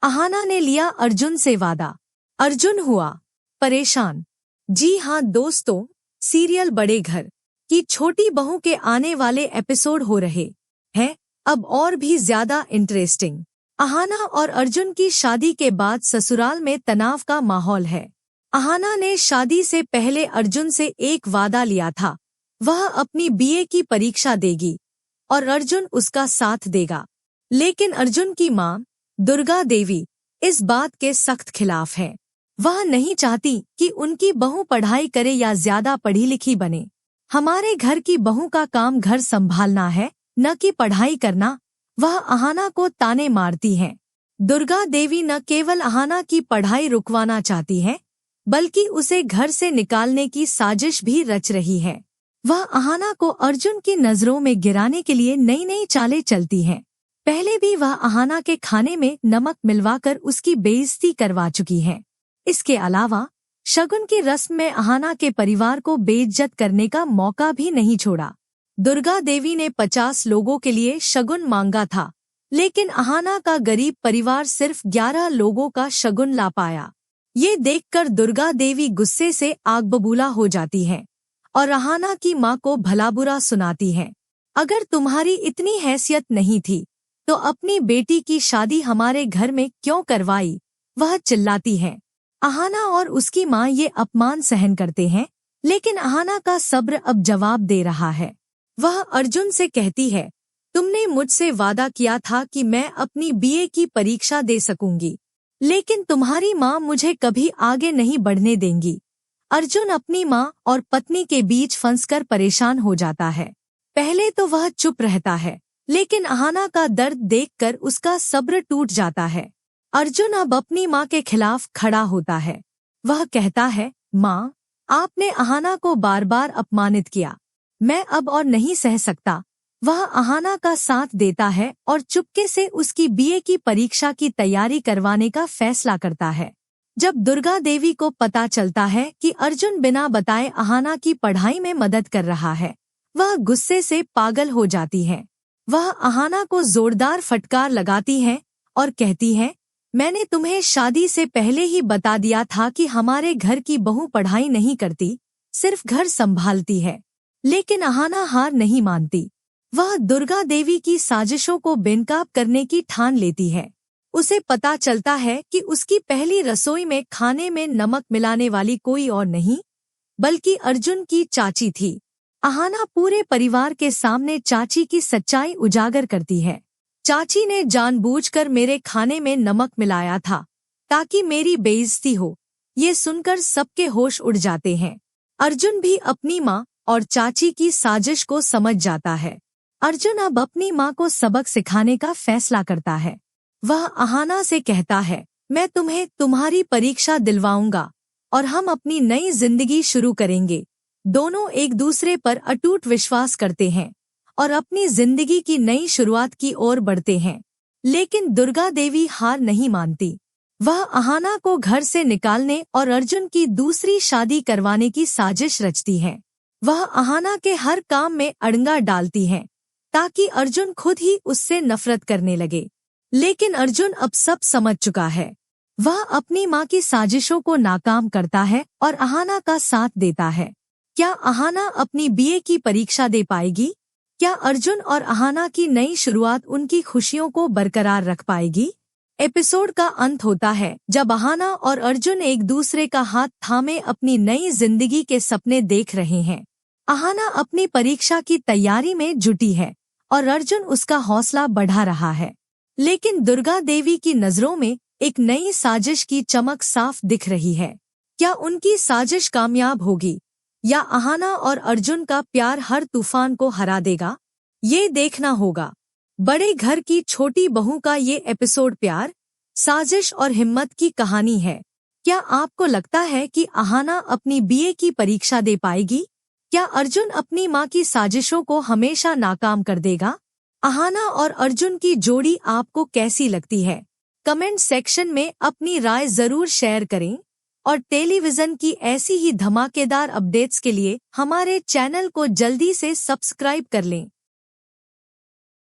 अहाना ने लिया अर्जुन से वादा। अर्जुन हुआ परेशान। जी हाँ दोस्तों, सीरियल बड़े घर की छोटी बहू के आने वाले एपिसोड हो रहे हैं अब और भी ज्यादा इंटरेस्टिंग। अहाना और अर्जुन की शादी के बाद ससुराल में तनाव का माहौल है। अहाना ने शादी से पहले अर्जुन से एक वादा लिया था, वह अपनी बीए की परीक्षा देगी और अर्जुन उसका साथ देगा। लेकिन अर्जुन की मां दुर्गा देवी इस बात के सख्त खिलाफ है। वह नहीं चाहती कि उनकी बहू पढ़ाई करे या ज्यादा पढ़ी लिखी बने। हमारे घर की बहू का काम घर संभालना है, न कि पढ़ाई करना, वह अहाना को ताने मारती हैं। दुर्गा देवी न केवल अहाना की पढ़ाई रुकवाना चाहती है, बल्कि उसे घर से निकालने की साजिश भी रच रही है। वह अहाना को अर्जुन की नजरों में गिराने के लिए नई नई चालें चलती हैं। पहले भी वह अहाना के खाने में नमक मिलवाकर उसकी बेइज्जती करवा चुकी है। इसके अलावा शगुन की रस्म में अहाना के परिवार को बेइज्जत करने का मौका भी नहीं छोड़ा। दुर्गा देवी ने 50 लोगों के लिए शगुन मांगा था, लेकिन अहाना का गरीब परिवार सिर्फ 11 लोगों का शगुन ला पाया। ये देखकर दुर्गा देवी गुस्से से आग बबूला हो जाती हैं और अहाना की मां को भला बुरा सुनाती हैं। अगर तुम्हारी इतनी हैसियत नहीं थी तो अपनी बेटी की शादी हमारे घर में क्यों करवाई, वह चिल्लाती है। अहाना और उसकी मां ये अपमान सहन करते हैं, लेकिन अहाना का सब्र अब जवाब दे रहा है। वह अर्जुन से कहती है, तुमने मुझसे वादा किया था कि मैं अपनी बीए की परीक्षा दे सकूंगी, लेकिन तुम्हारी मां मुझे कभी आगे नहीं बढ़ने देंगी। अर्जुन अपनी मां और पत्नी के बीच फंसकर परेशान हो जाता है। पहले तो वह चुप रहता है, लेकिन अहाना का दर्द देखकर उसका सब्र टूट जाता है। अर्जुन अब अपनी मां के खिलाफ खड़ा होता है। वह कहता है, मां, आपने अहाना को बार बार अपमानित किया, मैं अब और नहीं सह सकता। वह अहाना का साथ देता है और चुपके से उसकी बीए की परीक्षा की तैयारी करवाने का फैसला करता है। जब दुर्गा देवी को पता चलता है कि अर्जुन बिना बताए अहाना की पढ़ाई में मदद कर रहा है, वह गुस्से से पागल हो जाती है। वह अहाना को जोरदार फटकार लगाती है और कहती है, मैंने तुम्हें शादी से पहले ही बता दिया था कि हमारे घर की बहू पढ़ाई नहीं करती, सिर्फ घर संभालती है। लेकिन अहाना हार नहीं मानती। वह दुर्गा देवी की साजिशों को बेनकाब करने की ठान लेती है। उसे पता चलता है कि उसकी पहली रसोई में खाने में नमक मिलाने वाली कोई और नहीं, बल्कि अर्जुन की चाची थी। अहाना पूरे परिवार के सामने चाची की सच्चाई उजागर करती है। चाची ने जानबूझकर मेरे खाने में नमक मिलाया था ताकि मेरी बेइज्जती हो। ये सुनकर सबके होश उड़ जाते हैं। अर्जुन भी अपनी मां और चाची की साजिश को समझ जाता है। अर्जुन अब अपनी मां को सबक सिखाने का फैसला करता है। वह अहाना से कहता है, मैं तुम्हें तुम्हारी परीक्षा दिलवाऊंगा और हम अपनी नई जिंदगी शुरू करेंगे। दोनों एक दूसरे पर अटूट विश्वास करते हैं और अपनी जिंदगी की नई शुरुआत की ओर बढ़ते हैं। लेकिन दुर्गा देवी हार नहीं मानती। वह अहाना को घर से निकालने और अर्जुन की दूसरी शादी करवाने की साजिश रचती है। वह अहाना के हर काम में अड़ंगा डालती है ताकि अर्जुन खुद ही उससे नफरत करने लगे। लेकिन अर्जुन अब सब समझ चुका है। वह अपनी मां की साजिशों को नाकाम करता है और अहाना का साथ देता है। क्या अहाना अपनी बीए की परीक्षा दे पाएगी? क्या अर्जुन और अहाना की नई शुरुआत उनकी खुशियों को बरकरार रख पाएगी? एपिसोड का अंत होता है जब अहाना और अर्जुन एक दूसरे का हाथ थामे अपनी नई जिंदगी के सपने देख रहे हैं। अहाना अपनी परीक्षा की तैयारी में जुटी है और अर्जुन उसका हौसला बढ़ा रहा है। लेकिन दुर्गा देवी की नजरों में एक नई साजिश की चमक साफ दिख रही है। क्या उनकी साजिश कामयाब होगी या अहाना और अर्जुन का प्यार हर तूफान को हरा देगा? ये देखना होगा। बड़े घर की छोटी बहू का ये एपिसोड प्यार, साजिश और हिम्मत की कहानी है। क्या आपको लगता है कि अहाना अपनी बीए की परीक्षा दे पाएगी? क्या अर्जुन अपनी मां की साजिशों को हमेशा नाकाम कर देगा? अहाना और अर्जुन की जोड़ी आपको कैसी लगती है? कमेंट सेक्शन में अपनी राय जरूर शेयर करें और टेलीविजन की ऐसी ही धमाकेदार अपडेट्स के लिए हमारे चैनल को जल्दी से सब्सक्राइब कर लें।